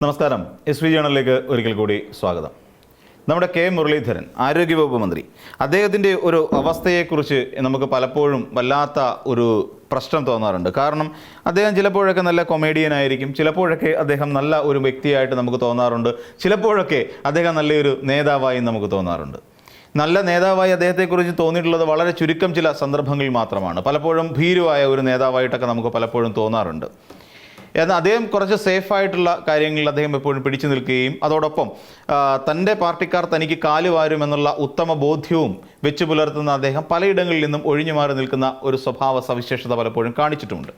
നമസ്കാരം. S V ജേണലിലേക്ക് ഒരിക്കൽ കൂടി സ്വാഗതം. നമ്മുടെ കെ മുരളീധരൻ ആരോഗ്യവകുപ്പ് മന്ത്രി, അദ്ദേഹത്തിൻ്റെ ഒരു അവസ്ഥയെക്കുറിച്ച് നമുക്ക് പലപ്പോഴും വല്ലാത്ത ഒരു പ്രശ്നം തോന്നാറുണ്ട്. കാരണം അദ്ദേഹം ചിലപ്പോഴൊക്കെ നല്ല കൊമേഡിയൻ ആയിരിക്കും, ചിലപ്പോഴൊക്കെ അദ്ദേഹം നല്ല ഒരു വ്യക്തിയായിട്ട് നമുക്ക് തോന്നാറുണ്ട്, ചിലപ്പോഴൊക്കെ അദ്ദേഹം നല്ലൊരു നേതാവായി നമുക്ക് തോന്നാറുണ്ട്. നല്ല നേതാവായി അദ്ദേഹത്തെക്കുറിച്ച് തോന്നിയിട്ടുള്ളത് വളരെ ചുരുക്കം ചില സന്ദർഭങ്ങളിൽ മാത്രമാണ്. പലപ്പോഴും ഭീരുവായ ഒരു നേതാവായിട്ടൊക്കെ നമുക്ക് പലപ്പോഴും തോന്നാറുണ്ട്. എന്നാൽ അദ്ദേഹം കുറച്ച് സേഫായിട്ടുള്ള കാര്യങ്ങളിൽ അദ്ദേഹം എപ്പോഴും പിടിച്ചു നിൽക്കുകയും അതോടൊപ്പം തൻ്റെ പാർട്ടിക്കാർ തനിക്ക് കാലുവാരുമെന്നുള്ള ഉത്തമ ബോധ്യവും വെച്ചു പുലർത്തുന്ന അദ്ദേഹം പലയിടങ്ങളിൽ നിന്നും ഒഴിഞ്ഞു മാറി നിൽക്കുന്ന ഒരു സ്വഭാവ സവിശേഷത പലപ്പോഴും കാണിച്ചിട്ടുണ്ട്.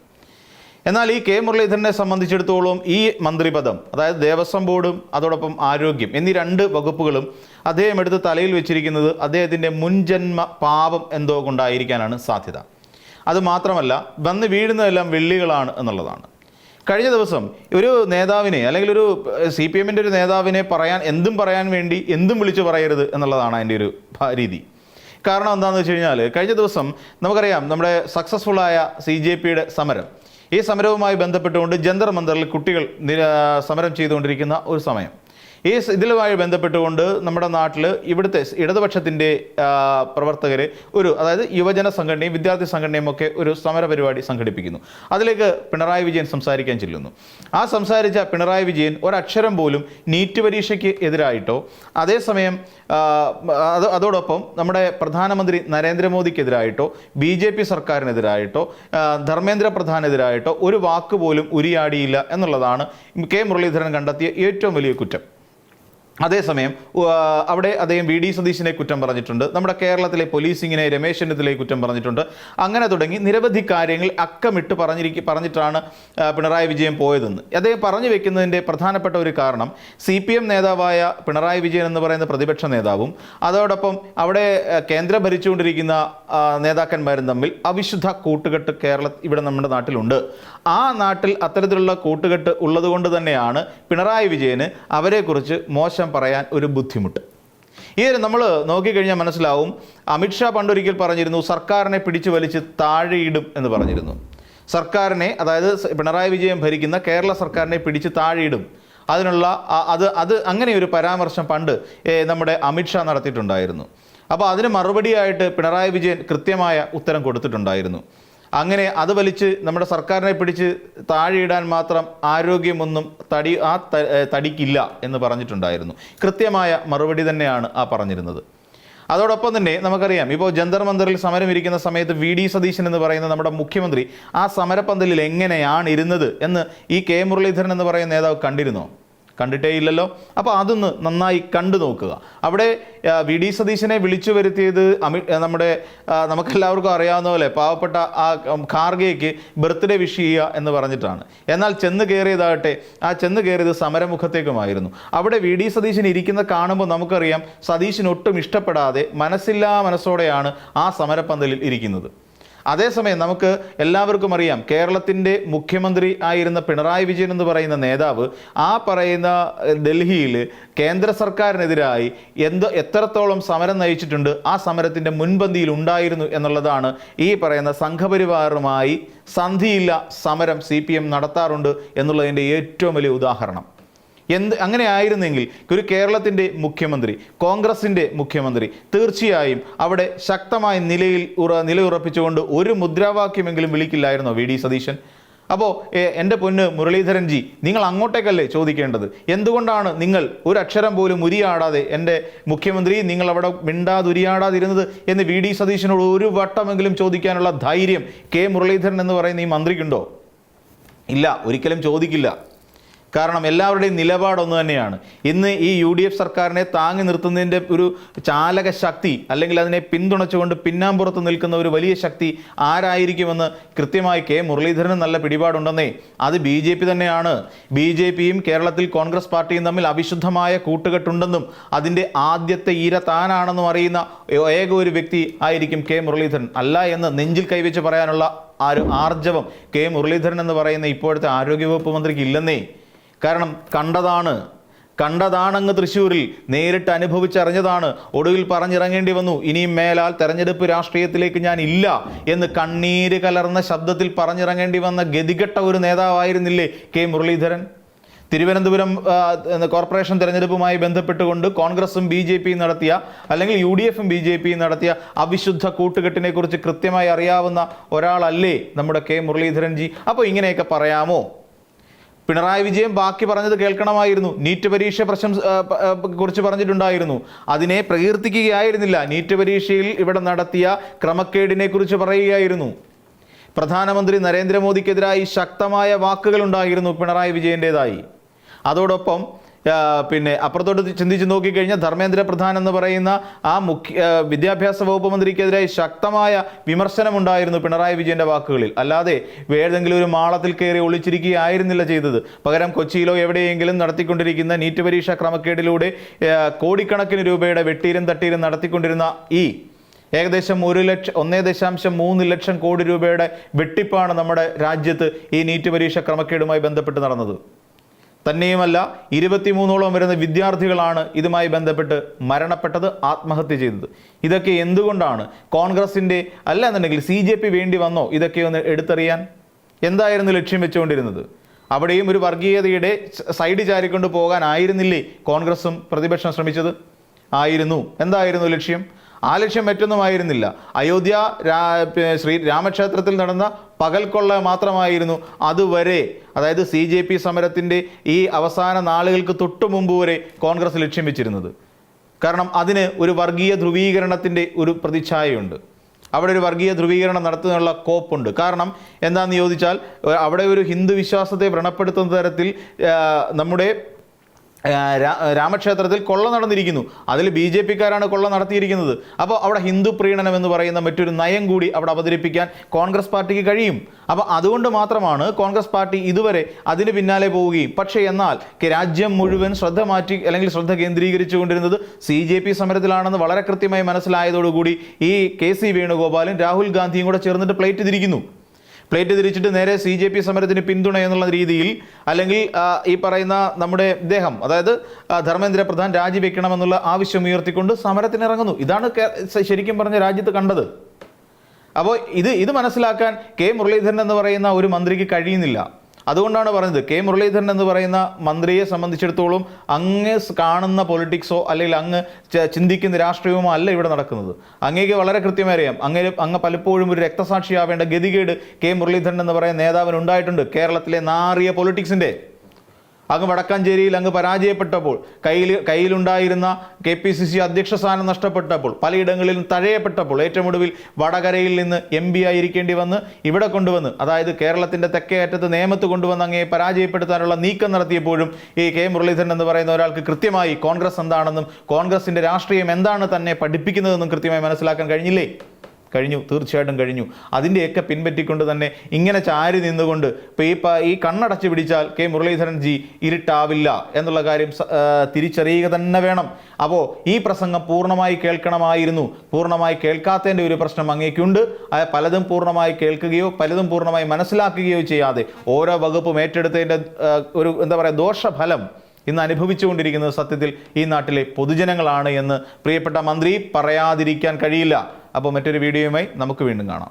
എന്നാൽ ഈ കെ മുരളീധരനെ സംബന്ധിച്ചിടത്തോളം ഈ മന്ത്രിപദം, അതായത് ദേവസ്വം ബോർഡും അതോടൊപ്പം ആരോഗ്യം എന്നീ രണ്ട് വകുപ്പുകളും അദ്ദേഹം എടുത്ത് തലയിൽ വെച്ചിരിക്കുന്നത് അദ്ദേഹത്തിൻ്റെ മുൻജന്മ പാപം എന്തോ കൊണ്ടായിരിക്കാനാണ് സാധ്യത. അതുമാത്രമല്ല, വന്ന് വീഴുന്നതെല്ലാം വെള്ളികളാണ് എന്നുള്ളതാണ്. കഴിഞ്ഞ ദിവസം ഒരു നേതാവിനെ, അല്ലെങ്കിൽ ഒരു CPM-ൻ്റെ ഒരു നേതാവിനെ എന്തും പറയാൻ വേണ്ടി എന്തും വിളിച്ചു പറയരുത് എന്നുള്ളതാണ് അതിൻ്റെ ഒരു രീതി. കാരണം എന്താണെന്ന് വെച്ച് കഴിഞ്ഞാൽ, കഴിഞ്ഞ ദിവസം നമുക്കറിയാം നമ്മുടെ സക്സസ്ഫുള്ളായ CJP-യുടെ സമരം. ഈ സമരവുമായി ബന്ധപ്പെട്ടുകൊണ്ട് ജന്തർ മന്ദറിൽ കുട്ടികൾ സമരം ചെയ്തുകൊണ്ടിരിക്കുന്ന ഒരു സമയം. ഇതിലുമായി ബന്ധപ്പെട്ടുകൊണ്ട് നമ്മുടെ നാട്ടിൽ ഇവിടുത്തെ ഇടതുപക്ഷത്തിൻ്റെ പ്രവർത്തകർ അതായത് യുവജന സംഘടനയും വിദ്യാർത്ഥി സംഘടനയും ഒക്കെ ഒരു സമര പരിപാടി സംഘടിപ്പിക്കുന്നു. അതിലേക്ക് പിണറായി വിജയൻ സംസാരിക്കാൻ ചെല്ലുന്നു. ആ സംസാരിച്ച പിണറായി വിജയൻ ഒരക്ഷരം പോലും നീറ്റ് പരീക്ഷയ്ക്ക് എതിരായിട്ടോ അതേസമയം അതോടൊപ്പം നമ്മുടെ പ്രധാനമന്ത്രി നരേന്ദ്രമോദിക്കെതിരായിട്ടോ BJP സർക്കാരിനെതിരായിട്ടോ ധർമ്മേന്ദ്ര പ്രധാനെതിരായിട്ടോ ഒരു വാക്ക് പോലും ഉരിയാടിയില്ല എന്നുള്ളതാണ് കെ മുരളീധരൻ കണ്ടെത്തിയ ഏറ്റവും വലിയ കുറ്റം. അതേസമയം അവിടെ അദ്ദേഹം VD സതീശിനെ കുറ്റം പറഞ്ഞിട്ടുണ്ട്, നമ്മുടെ കേരളത്തിലെ പോലീസിങ്ങിനെ രമേശ് ചെന്നിത്തലയെ കുറ്റം പറഞ്ഞിട്ടുണ്ട്. അങ്ങനെ തുടങ്ങി നിരവധി കാര്യങ്ങൾ അക്കമിട്ട് പറഞ്ഞിട്ടാണ് പിണറായി വിജയൻ പോയതെന്ന് അദ്ദേഹം പറഞ്ഞു വെക്കുന്നതിൻ്റെ പ്രധാനപ്പെട്ട ഒരു കാരണം CPM നേതാവായ പിണറായി വിജയൻ എന്ന് പറയുന്ന പ്രതിപക്ഷ നേതാവും അതോടൊപ്പം അവിടെ കേന്ദ്രം ഭരിച്ചുകൊണ്ടിരിക്കുന്ന നേതാക്കന്മാരും തമ്മിൽ അവിശുദ്ധ കൂട്ടുകെട്ട് ഇവിടെ നമ്മുടെ നാട്ടിലുണ്ട്. ആ നാട്ടിൽ അത്തരത്തിലുള്ള കൂട്ടുകെട്ട് ഉള്ളതുകൊണ്ട് തന്നെയാണ് പിണറായി വിജയന് അവരെക്കുറിച്ച് മോശം പറയാൻ ഒരു ബുദ്ധിമുട്ട്. നമ്മൾ നോക്കിക്കഴിഞ്ഞാൽ മനസ്സിലാവും. അമിത്ഷാ പണ്ടൊരിക്കൽ പറഞ്ഞിരുന്നു, സർക്കാരിനെ പിടിച്ചു വലിച്ച് താഴെയിടും എന്ന് പറഞ്ഞിരുന്നു. സർക്കാരിനെ, അതായത് പിണറായി വിജയൻ ഭരിക്കുന്ന കേരള സർക്കാരിനെ പിടിച്ച് താഴെയിടും. അതിനുള്ള അങ്ങനെ ഒരു പരാമർശം പണ്ട് നമ്മുടെ അമിത്ഷാ നടത്തിയിട്ടുണ്ടായിരുന്നു. അപ്പോൾ അതിന് മറുപടിയായിട്ട് പിണറായി വിജയൻ കൃത്യമായ ഉത്തരം കൊടുത്തിട്ടുണ്ടായിരുന്നു. അങ്ങനെ അത് വലിച്ച് നമ്മുടെ സർക്കാരിനെ പിടിച്ച് താഴെയിടാൻ മാത്രം ആരോഗ്യമൊന്നും തടിക്കില്ല എന്ന് പറഞ്ഞിട്ടുണ്ടായിരുന്നു. കൃത്യമായ മറുപടി തന്നെയാണ് പറഞ്ഞിരുന്നത്. അതോടൊപ്പം തന്നെ നമുക്കറിയാം, ഇപ്പോൾ ജന്തർ മന്ദറിൽ സമരം ഇരിക്കുന്ന സമയത്ത് VD സതീശൻ എന്ന് പറയുന്ന നമ്മുടെ മുഖ്യമന്ത്രി ആ സമരപ്പന്തലിൽ എങ്ങനെയാണ് ഇരുന്നത് എന്ന് ഈ കെ മുരളീധരൻ എന്ന് പറയുന്ന നേതാവ് കണ്ടിരുന്നോ? കണ്ടിട്ടേ ഇല്ലല്ലോ. അപ്പോൾ അതൊന്ന് നന്നായി കണ്ടു നോക്കുക. അവിടെ VD സതീശനെ വിളിച്ചു വരുത്തിയത് നമുക്കെല്ലാവർക്കും അറിയാവുന്ന പോലെ പാവപ്പെട്ട ആ ഖാർഗെയ്ക്ക് ബർത്ത്ഡേ വിഷ് ചെയ്യുക എന്ന് പറഞ്ഞിട്ടാണ്. എന്നാൽ ചെന്ന് കയറിയത് സമരമുഖത്തേക്കുമായിരുന്നു. അവിടെ VD സതീശൻ ഇരിക്കുന്ന കാണുമ്പോൾ നമുക്കറിയാം സതീശൻ ഒട്ടും ഇഷ്ടപ്പെടാതെ മനസ്സില്ലാ മനസ്സോടെയാണ് ആ സമരപ്പന്തലിൽ ഇരിക്കുന്നത്. അതേസമയം നമുക്ക് എല്ലാവർക്കും അറിയാം, കേരളത്തിൻ്റെ മുഖ്യമന്ത്രി ആയിരുന്ന പിണറായി വിജയൻ എന്ന് പറയുന്ന നേതാവ് പറയുന്ന ഡൽഹിയിൽ കേന്ദ്ര സർക്കാരിനെതിരായി എത്രത്തോളം സമരം നയിച്ചിട്ടുണ്ട്, ആ സമരത്തിൻ്റെ മുൻപന്തിയിൽ ഉണ്ടായിരുന്നു എന്നുള്ളതാണ് ഈ പറയുന്ന സംഘപരിവാറുമായി സന്ധിയില്ല സമരം CPM നടത്താറുണ്ട് എന്നുള്ളതിൻ്റെ ഏറ്റവും വലിയ ഉദാഹരണം. അങ്ങനെ ആയിരുന്നെങ്കിൽ ഒരു കേരളത്തിൻ്റെ മുഖ്യമന്ത്രി, കോൺഗ്രസിൻ്റെ മുഖ്യമന്ത്രി തീർച്ചയായും അവിടെ ശക്തമായ നിലയുറപ്പിച്ചുകൊണ്ട് ഒരു മുദ്രാവാക്യമെങ്കിലും വിളിക്കില്ലായിരുന്നോ VD സതീശൻ? അപ്പോൾ എൻ്റെ പൊന്ന് മുരളീധരൻ ജി, നിങ്ങൾ അങ്ങോട്ടേക്കല്ലേ ചോദിക്കേണ്ടത്? എന്തുകൊണ്ടാണ് നിങ്ങൾ ഒരു അക്ഷരം പോലും ഉരിയാടാതെ എൻ്റെ മുഖ്യമന്ത്രി നിങ്ങൾ അവിടെ മിണ്ടാതുരിയാടാതിരുന്നത് എന്ന് VD സതീശനോട് ഒരു വട്ടമെങ്കിലും ചോദിക്കാനുള്ള ധൈര്യം കെ മുരളീധരൻ എന്ന് പറയുന്ന ഈ മന്ത്രിക്കുണ്ടോ? ഇല്ല, ഒരിക്കലും ചോദിക്കില്ല. കാരണം എല്ലാവരുടെയും നിലപാടൊന്നു തന്നെയാണ്. ഇന്ന് ഈ UDF സർക്കാരിനെ താങ്ങി നിർത്തുന്നതിൻ്റെ ഒരു ചാലക ശക്തി, അല്ലെങ്കിൽ അതിനെ പിന്തുണച്ചുകൊണ്ട് പിന്നാമ്പുറത്ത് നിൽക്കുന്ന ഒരു വലിയ ശക്തി ആരായിരിക്കുമെന്ന് കൃത്യമായി കെ മുരളീധരന് നല്ല പിടിപാടുണ്ടെന്നേ. അത് BJP തന്നെയാണ്. BJPയും കേരളത്തിൽ കോൺഗ്രസ് പാർട്ടിയും തമ്മിൽ അവിശുദ്ധമായ കൂട്ടുകെട്ടുണ്ടെന്നും അതിൻ്റെ ആദ്യത്തെ ഈര താനാണെന്നും അറിയുന്ന ഏക ഒരു വ്യക്തി ആയിരിക്കും കെ മുരളീധരൻ. അല്ല എന്ന് നെഞ്ചിൽ കൈവച്ച് പറയാനുള്ള ആർജവം കെ മുരളീധരൻ എന്ന് പറയുന്ന ഇപ്പോഴത്തെ ആരോഗ്യവകുപ്പ് മന്ത്രിക്ക് ഇല്ലെന്നേ. കാരണം കണ്ടതാണങ്ങ് തൃശ്ശൂരിൽ നേരിട്ട് അനുഭവിച്ചറിഞ്ഞതാണ്. ഒടുവിൽ പറഞ്ഞിറങ്ങേണ്ടി വന്നു, ഇനിയും മേലാൽ തെരഞ്ഞെടുപ്പ് രാഷ്ട്രീയത്തിലേക്ക് ഞാൻ ഇല്ല എന്ന് കണ്ണീര് കലർന്ന ശബ്ദത്തിൽ പറഞ്ഞിറങ്ങേണ്ടി വന്ന ഗതികെട്ട ഒരു നേതാവായിരുന്നില്ലേ കെ മുരളീധരൻ? തിരുവനന്തപുരം കോർപ്പറേഷൻ തെരഞ്ഞെടുപ്പുമായി ബന്ധപ്പെട്ടുകൊണ്ട് കോൺഗ്രസും ബി ജെ പിയും നടത്തിയ, അല്ലെങ്കിൽ യു ഡി എഫും ബി ജെ പിയും നടത്തിയ അവിശുദ്ധ കൂട്ടുകെട്ടിനെ കുറിച്ച് കൃത്യമായി അറിയാവുന്ന ഒരാളല്ലേ നമ്മുടെ കെ മുരളീധരൻ ജി? അപ്പോൾ ഇങ്ങനെയൊക്കെ പറയാമോ? പിണറായി വിജയൻ ബാക്കി പറഞ്ഞത് കേൾക്കണമായിരുന്നു. നീറ്റ് പരീക്ഷ കുറിച്ച് പറഞ്ഞിട്ടുണ്ടായിരുന്നു, അതിനെ പ്രകീർത്തിക്കുകയായിരുന്നില്ല. നീറ്റ് പരീക്ഷയിൽ ഇവിടെ നടത്തിയ ക്രമക്കേടിനെ കുറിച്ച് പറയുകയായിരുന്നു. പ്രധാനമന്ത്രി നരേന്ദ്രമോദിക്കെതിരായി ശക്തമായ വാക്കുകൾ ഉണ്ടായിരുന്നു പിണറായി വിജയൻ്റെതായി. അതോടൊപ്പം പിന്നെ അപ്പുറത്തോട്ട് ചിന്തിച്ച് നോക്കിക്കഴിഞ്ഞാൽ ധർമ്മേന്ദ്ര പ്രധാൻ എന്ന് പറയുന്ന ആ വിദ്യാഭ്യാസ വകുപ്പ് മന്ത്രിക്കെതിരായി ശക്തമായ വിമർശനമുണ്ടായിരുന്നു പിണറായി വിജയന്റെ വാക്കുകളിൽ. അല്ലാതെ ഏതെങ്കിലും ഒരു മാളത്തിൽ കയറി ഒളിച്ചിരിക്കുകയായിരുന്നില്ല ചെയ്തത്. പകരം കൊച്ചിയിലോ എവിടെയെങ്കിലും നടത്തിക്കൊണ്ടിരിക്കുന്ന നീറ്റ് പരീക്ഷാ ക്രമക്കേടിലൂടെ കോടിക്കണക്കിന് രൂപയുടെ വെട്ടീരും തട്ടീരും നടത്തിക്കൊണ്ടിരുന്ന ഏകദേശം 1.3 ലക്ഷം കോടി രൂപയുടെ വെട്ടിപ്പാണ് നമ്മുടെ രാജ്യത്ത് ഈ നീറ്റ് പരീക്ഷ ക്രമക്കേടുമായി ബന്ധപ്പെട്ട് നടന്നത്. തന്നെയുമല്ല, 23ഓളം വരുന്ന വിദ്യാർത്ഥികളാണ് ഇതുമായി ബന്ധപ്പെട്ട് മരണപ്പെട്ടത്, ആത്മഹത്യ ചെയ്തത്. ഇതൊക്കെ എന്തുകൊണ്ടാണ്? കോൺഗ്രസിൻ്റെ അല്ല എന്നുണ്ടെങ്കിൽ CJP വേണ്ടി വന്നോ ഇതൊക്കെ ഒന്ന് എടുത്തറിയാൻ? എന്തായിരുന്നു ലക്ഷ്യം വെച്ചുകൊണ്ടിരുന്നത്? അവിടെയും ഒരു വർഗീയതയുടെ സൈഡ് ചാരിക്കൊണ്ട് പോകാനായിരുന്നില്ലേ കോൺഗ്രസും പ്രതിപക്ഷം ശ്രമിച്ചത്? ആയിരുന്നു. എന്തായിരുന്നു ലക്ഷ്യം? ആ ലക്ഷ്യം മറ്റൊന്നുമായിരുന്നില്ല. അയോധ്യ രാമക്ഷേത്രത്തിൽ നടന്ന പകൽക്കൊള്ള മാത്രമായിരുന്നു അതുവരെ, അതായത് CJP സമരത്തിൻ്റെ ഈ അവസാന നാളുകൾക്ക് തൊട്ടു മുമ്പ് വരെ കോൺഗ്രസ് ലക്ഷ്യം വെച്ചിരുന്നത്. കാരണം അതിന് ഒരു വർഗീയ ധ്രുവീകരണത്തിൻ്റെ ഒരു പ്രതിച്ഛായയുണ്ട്. അവിടെ ഒരു വർഗീയ ധ്രുവീകരണം നടത്തുന്നതിനുള്ള കോപ്പുണ്ട്. കാരണം എന്താണെന്ന് ചോദിച്ചാൽ, അവിടെ ഒരു ഹിന്ദു വിശ്വാസത്തെ വ്രണപ്പെടുത്തുന്ന തരത്തിൽ നമ്മുടെ രാമക്ഷേത്രത്തിൽ കൊള്ള നടന്നിരിക്കുന്നു. അതിൽ BJPക്കാരാണ് കൊള്ള നടത്തിയിരിക്കുന്നത്. അപ്പോൾ അവിടെ ഹിന്ദു പ്രീണനം എന്ന് പറയുന്ന മറ്റൊരു നയം കൂടി അവിടെ അവതരിപ്പിക്കാൻ കോൺഗ്രസ് പാർട്ടിക്ക് കഴിയും. അപ്പോൾ അതുകൊണ്ട് മാത്രമാണ് കോൺഗ്രസ് പാർട്ടി ഇതുവരെ അതിന് പിന്നാലെ പോവുകയും. പക്ഷേ എന്നാൽ രാജ്യം മുഴുവൻ ശ്രദ്ധ മാറ്റി, അല്ലെങ്കിൽ ശ്രദ്ധ കേന്ദ്രീകരിച്ചു കൊണ്ടിരുന്നത് CJP സമരത്തിലാണെന്ന് വളരെ കൃത്യമായി മനസ്സിലായതോടുകൂടി ഈ KC വേണുഗോപാലും രാഹുൽ ഗാന്ധിയും കൂടെ ചേർന്നിട്ട് പ്ലേറ്റ് തിരിച്ചിട്ട് നേരെ CJP സമരത്തിന് പിന്തുണ എന്നുള്ള രീതിയിൽ, അല്ലെങ്കിൽ ഈ പറയുന്ന നമ്മുടെ ഇദ്ദേഹം, അതായത് ധർമ്മേന്ദ്ര പ്രധാൻ രാജിവെക്കണമെന്നുള്ള ആവശ്യം ഉയർത്തിക്കൊണ്ട് സമരത്തിനിറങ്ങുന്നു. ഇതാണ് ശരിക്കും പറഞ്ഞ രാജ്യത്ത് കണ്ടത്. അപ്പോൾ ഇത് മനസ്സിലാക്കാൻ കെ മുരളീധരൻ എന്ന് പറയുന്ന ഒരു മന്ത്രിക്ക് കഴിയുന്നില്ല. അതുകൊണ്ടാണ് പറഞ്ഞത്, കെ മുരളീധരൻ എന്ന് പറയുന്ന മന്ത്രിയെ സംബന്ധിച്ചിടത്തോളം അങ്ങ് കാണുന്ന പൊളിറ്റിക്സോ അല്ലെങ്കിൽ അങ്ങ് ചിന്തിക്കുന്ന രാഷ്ട്രീയമോ അല്ല ഇവിടെ നടക്കുന്നത്. അങ്ങേക്ക് വളരെ കൃത്യമായി അറിയാം, അങ്ങ് പലപ്പോഴും ഒരു രക്തസാക്ഷിയാവേണ്ട ഗതികേട് കെ മുരളീധരൻ എന്ന് പറയുന്ന നേതാവിന് ഉണ്ടായിട്ടുണ്ട്. കേരളത്തിലെ നാറിയ പൊളിറ്റിക്സിൻ്റെ അങ്ങ് വടക്കാഞ്ചേരിയിൽ അങ്ങ് പരാജയപ്പെട്ടപ്പോൾ, കയ്യിലുണ്ടായിരുന്ന KPCC അധ്യക്ഷ സ്ഥാനം നഷ്ടപ്പെട്ടപ്പോൾ, പലയിടങ്ങളിലും തഴയപ്പെട്ടപ്പോൾ, ഏറ്റവും ഒടുവിൽ വടകരയിൽ നിന്ന് MP ആയിരിക്കേണ്ടി വന്ന് ഇവിടെ കൊണ്ടുവന്ന്, അതായത് കേരളത്തിൻ്റെ തെക്കേ അറ്റത്ത് നേമത്ത് കൊണ്ടുവന്ന് അങ്ങേ പരാജയപ്പെടുത്താനുള്ള നീക്കം നടത്തിയപ്പോഴും ഈ കെ മുരളീധരൻ എന്ന് പറയുന്ന ഒരാൾക്ക് കൃത്യമായി കോൺഗ്രസ് എന്താണെന്നും കോൺഗ്രസിൻ്റെ രാഷ്ട്രീയം എന്താണ് തന്നെ പഠിപ്പിക്കുന്നതെന്നും കൃത്യമായി മനസ്സിലാക്കാൻ കഴിഞ്ഞില്ലേ? കഴിഞ്ഞു, തീർച്ചയായിട്ടും കഴിഞ്ഞു. അതിൻ്റെയൊക്കെ പിൻപറ്റിക്കൊണ്ട് തന്നെ ഇങ്ങനെ ചാരി നിന്നുകൊണ്ട് ഈ കണ്ണടച്ച് പിടിച്ചാൽ കെ മുരളീധരൻ ജി ഇരുട്ടാവില്ല എന്നുള്ള കാര്യം തിരിച്ചറിയുക തന്നെ വേണം. അപ്പോൾ ഈ പ്രസംഗം പൂർണ്ണമായി കേൾക്കണമായിരുന്നു. പൂർണ്ണമായി കേൾക്കാത്തതിൻ്റെ ഒരു പ്രശ്നം അങ്ങേക്കുണ്ട്. പലതും പൂർണ്ണമായി കേൾക്കുകയോ പലതും പൂർണ്ണമായി മനസ്സിലാക്കുകയോ ചെയ്യാതെ ഓരോ വകുപ്പും ഏറ്റെടുത്തതിൻ്റെ ഒരു ദോഷഫലം ഇന്ന് അനുഭവിച്ചുകൊണ്ടിരിക്കുന്നത് സത്യത്തിൽ ഈ നാട്ടിലെ പൊതുജനങ്ങളാണ് എന്ന് പ്രിയപ്പെട്ട മന്ത്രി പറയാതിരിക്കാൻ കഴിയില്ല. അപ്പോൾ മറ്റൊരു വീഡിയോയുമായി നമുക്ക് വീണ്ടും കാണാം.